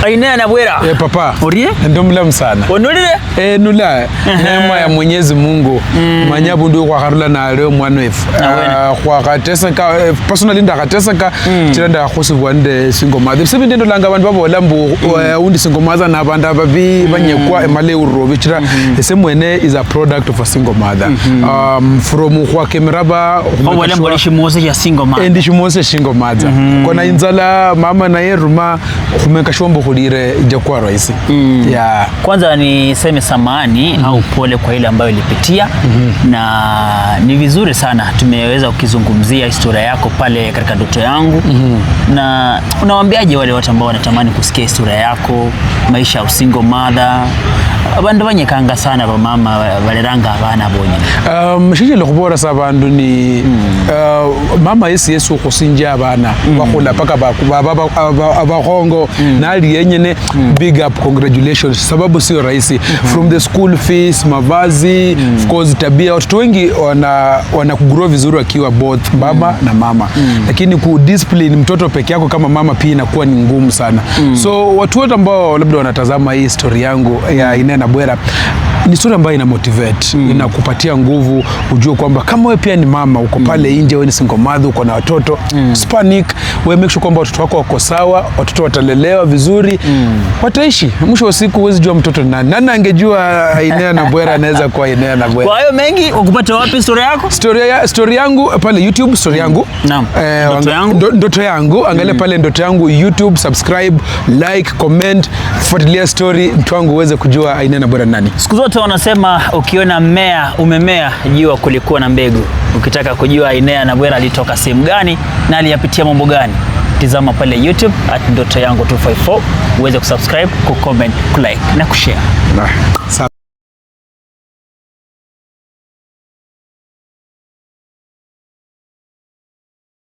Aina na bwera. Papa. Orie? Ndo mlamu sana. Onulile? Nula. Neema ya Mwenyezi Mungu. Manyabu ndio kwa karula na leo mwana wefu. Kwa katesa ka personally ndakatesa ka chiranda khosi wande single mother. Sebi ndendo langa abantu babo lambu undi single mother na abantu ababi banyekwa emale urobe chira esemwene is a product of a single mother. From kwa kemeraba wale mbolishi mose ya single mother. Endi shimose single mother. Kona inzala mama na yeruma kumeka shombo kudire ijakuwa rahisi. Yeah. Kwanza niseme samahani au pole kwa ile ambayo ilipitia na ni vizuri sana tumeweza kukizungumzia historia yako pale katika Ndoto Yangu. Na unawaambiaje wale watu ambao wanatamani kusikia historia yako, maisha ya single mother? Abantu banyekanga sana ba mama baleranga abana bonye. Shije lokubora sabantu ni mama Yesu kusinja abana bakula paka abahongo nali yenyene big up, congratulations, sababu sio rahisi. From the school fees, mavazi, of course tabia, watoto wengi wana kugrow vizuri wakiwa both baba na mama, lakini ku discipline mtoto peke yako kama mama pia inakuwa ni ngumu sana. So watu wote ambao labda wanatazama hii story yangu ya Aina na Bwera, ni story ambayo ina motivate, inakupatia nguvu, ujue kwamba kama wewe pia ni mama uko pale nje, wewe ni single mother, uko na watoto, panic, wewe make sure kwamba watoto wako wako sawa, watoto watalelewa vizuri, wataishi. Mwisho wa siku huwezi jua mtoto nani angejua Aina na Bwera anaweza kuwa Aina na Bwera. Kwa hiyo mengi ukupata wapi story yako? Story yangu pale YouTube, story yangu. Naam. Ndoto Yangu, angalia pale Ndoto Yangu YouTube, subscribe, like, comment, fuatilia story mtu wangu uweze kujua Aina na Bwera nani. Siku zote wanasema ukiona mmea umemea, jua kulikuwa na mbegu. Ukitaka kujua Aina na Bwera alitoka sehemu gani na aliyapitia mambo gani, tizama pale YouTube @Ndoto Yangu 254 uweze kusubscribe, kucomment, kulike na kushare.